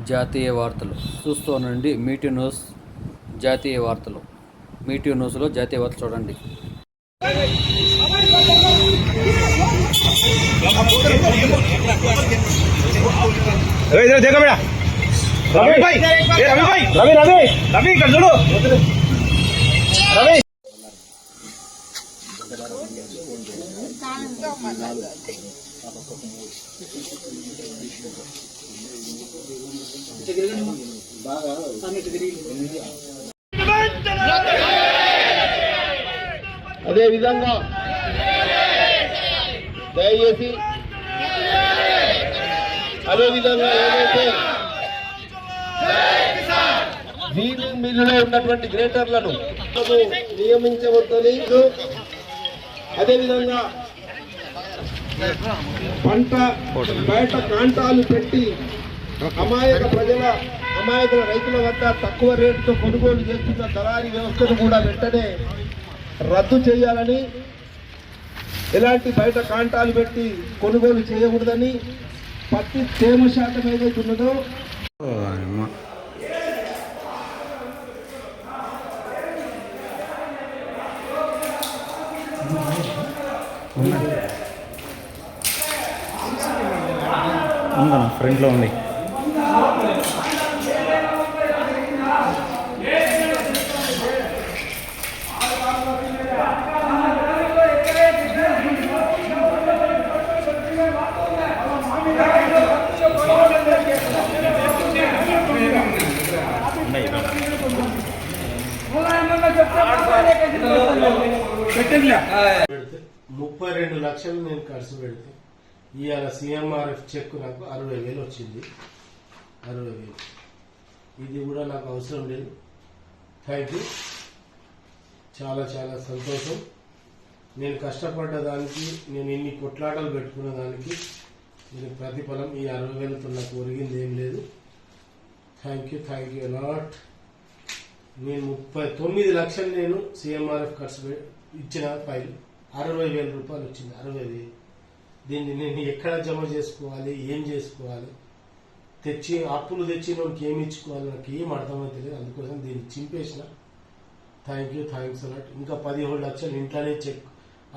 జాతీయ వార్తలు చూస్తూనండి. మీటీ న్యూస్ జాతీయ వార్తలు. మీటీ న్యూస్లో జాతీయ వార్తలు చూడండి. అదే విధంగా దయచేసి అదేవిధంగా ఏదైతే వీవింగ్ మిల్లులో ఉన్నటువంటి గ్రేటర్లను నియమించవద్దని, అదేవిధంగా పంట బయట కాంటాలు పెట్టి అమాయకుల రైతుల వద్ద తక్కువ రేటుతో కొనుగోలు చేస్తున్న దళారీ వ్యవస్థను కూడా వెంటనే రద్దు చేయాలని, ఎలాంటి బయట కాంటాలు పెట్టి కొనుగోలు చేయకూడదని, పత్తి తేమ శాతం ఏదైతే ఉన్నదో ఫ్రంట్లో ఉంది. పెడితే 32 లక్షలు నేను ఖర్చు పెడితే ఇవాళ CMRF చెక్ నాకు 60,000 వచ్చింది. 60,000 ఇది కూడా నాకు అవసరం లేదు. Thank you. చాలా చాలా సంతోషం. నేను కష్టపడ్డ దానికి, నేను ఇన్ని కొట్లాటలు పెట్టుకున్న దానికి నేను ప్రతిఫలం ఈ 60,000తో నాకు ఒరిగింది ఏం లేదు. Thank you a lot. నేను 39 లక్షలు నేను CMRF ఖర్చు ఇచ్చిన ఫైల్ 60,000 రూపాయలు వచ్చింది. 60,000 దీన్ని నేను ఎక్కడ జమ చేసుకోవాలి, ఏం చేసుకోవాలి, అప్పులు తెచ్చి నాకు ఏమి ఇచ్చుకోవాలి, నాకు ఏం అర్థమైతే అందుకోసం దీన్ని చింపేసిన. Thanks a lot. ఇంకా 17 లక్షలు ఇంట్లోనే చెక్,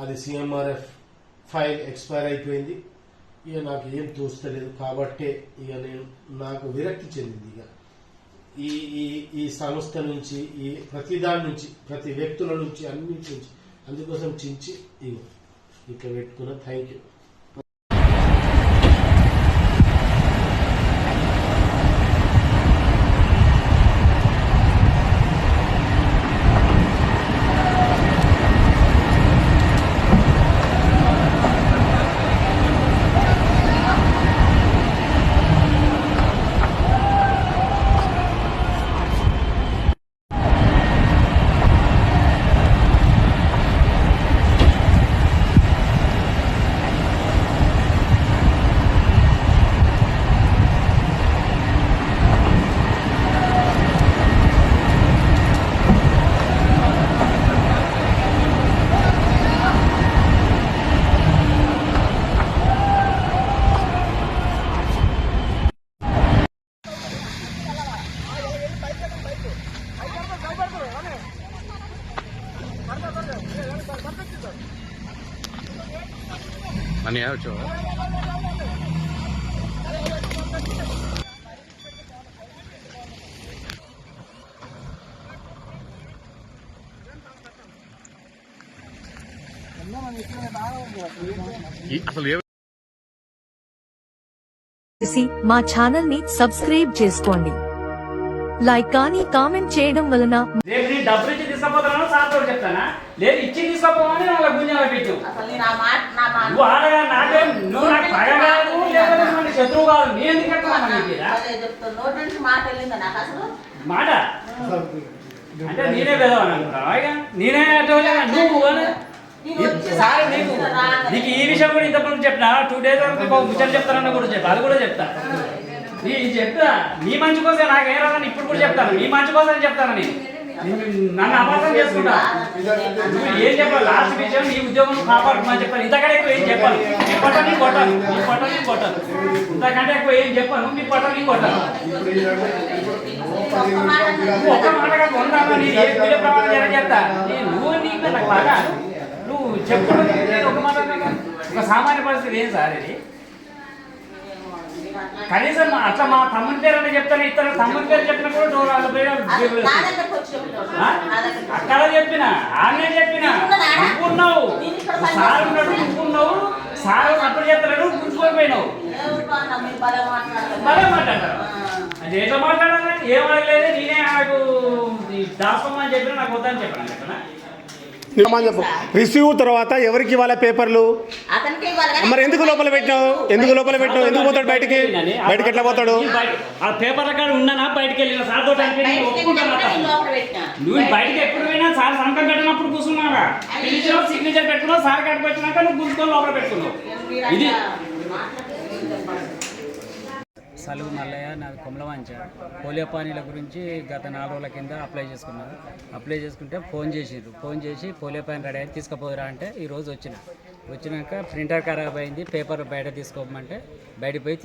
అది CMRF ఫైల్ ఎక్స్పైర్ అయిపోయింది. ఇక నాకు ఏం తోస్తలేదు కాబట్టే ఇక నాకు విరక్తి చెందింది. ఇక ఈ సంస్థ నుంచి, ఈ ప్రతి దాని నుంచి, ప్రతి వ్యక్తుల నుంచి, అన్నింటి నుంచి, అందుకోసం చించి ఇట్లా పెట్టుకున్నా. Thank you. అని వచ్చో అసలు మా ఛానల్ ని సబ్స్క్రైబ్ చేసుకోండి. లైక్ కానీ కామెంట్ చేయడం వలన డబ్బులు ఇచ్చి తీసుకుపోతాను సార్తో చెప్తానా, లేదు ఇచ్చి తీసుకోపోమని వాళ్ళ గుంజాల పెట్టు. నువ్వు ఆడగా నాకే, నువ్వు నాకు పగగాదు, లేదా శత్రువు కాదు. నేను ఎందుకు మాట అంటే నేనే పెదవాను అనుకుంటావా? ఇక నేనే నువ్వు సార్ నీకు ఈ విషయం కూడా ఇంతకుముందు చెప్పినా, 2 days వరకు ముచ్చట చెప్తారన్న కూడా చెప్తా, అది కూడా చెప్తా. నీ చెప్తా నీ మంచి కోసం నాకేం రాదని ఇప్పుడు కూడా చెప్తాను. నీ మంచి కోసం చెప్తాను నేను. నన్ను అబద్ధం చేసుకుంటా. నువ్వు ఏం చెప్పాలి? లాస్ట్ విషయం నీ ఉద్యోగం కాపాడుకోమని చెప్పాను. ఇంతకంటే ఎక్కువ ఏం చెప్పాను. నీ పట్ల నీ కొట్టాను, నీ పట్ల నీ కొట్టాను. ఇంతకంటే ఎక్కువ ఏం చెప్పాను. నీ పట్ల నీ కొట్టాను. నువ్వు ఒక్క మాటగా కొంటాను. నీ ఏ బిడ్డ ప్రమాణం చేస్తా. నువ్వు నీకు నాకు బాగా నువ్వు చెప్పుకోవడం ఒక మాట. ఒక సామాన్య పరిస్థితి ఏం సార్ ఇది? కనీసం అట్లా మా తమ్ముని పేరు అంటే చెప్తాను. ఇతర తమ్ముని పేరు చెప్పినప్పుడు అక్కడ చెప్పిన ఆమె చెప్పిన నువ్వున్నావు, సార్ ఉన్నాడు, నువ్వున్నావు, సార్ అప్పుడు చెప్తాడు, గుంజుకొని పోయినావు. బాగా మాట్లాడతారు. అది ఎట్లా మాట్లాడాలి? ఏం అడగలేదు. నేనే నాకు దాసుకోమని చెప్పిన, నాకు వద్దని చెప్పాను చెప్పనా. చెప్పు. రిసీవ్ తర్వాత ఎవరికి ఇవ్వాలి పేపర్లు? మరి ఎందుకు లోపల పెట్టినావు? ఎందుకు పోతాడు బయటికి? బయటకి ఎట్లా పోతాడు? ఆ పేపర్ల కాడ ఉన్నానా బయటకు వెళ్ళిన సార్ తోటి నువ్వు బయటకి ఎప్పుడు పోయినా సార్ సంతకం పెట్టినప్పుడు కూర్చున్నావా? పిలిచినావు, సిగ్నేచర్ పెట్టుకున్నావు, సార్ కాడికి వచ్చినాక నువ్వు గుంజుకొని లోపల పెట్టుకున్నావు. ఇది సలువు మల్లయ్య, నాది కొమలవంచ. పోలియో పానీల గురించి గత 4 రోజుల కింద అప్లై చేసుకుంటే ఫోన్ చేసి పోలియో పానీ రెడీ అయ్యి తీసుకుపోదురా అంటే ఈరోజు వచ్చినాక ప్రింటర్ ఖరాబ్ అయింది, పేపర్ బయట తీసుకోమంటే బయటకు పోయి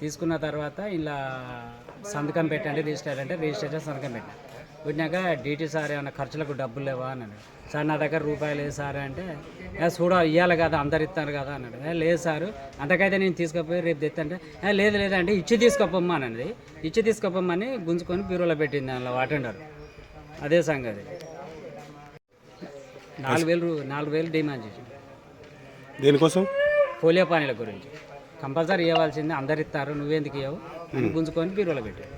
తీసుకున్న తర్వాత ఇలా సంతకం పెట్టండి రిజిస్టర్ సంతకం పెట్టినాక డీటీ సార్ ఏమన్నా ఖర్చులకు డబ్బులు లేవా అన్నాడు. సార్ నా దగ్గర రూపాయలు లేదు సార్ అంటే, ఇవ్వాలి కదా, అందరు ఇస్తారు కదా అన్నాడు. లేదు సారు, అంతకైతే నేను తీసుకుపోయి రేపు తెత్తంటే లేదంటే ఇచ్చి తీసుకోపోమ్మా అన్నది. ఇచ్చి తీసుకోపోమ్మని గుంజుకొని బీరోలో పెట్టింది అలా వాటండారు. అదే సంగతి. 4,000 డిమాండ్ చేసి దేనికోసం? పోలియో పానీల గురించి కంపల్సరీ ఇవ్వాల్సిందే, అందరు ఇస్తారు, నువ్వెందుకు ఇవ్వవు అని గుంజుకొని బీరోలో పెట్టాడు.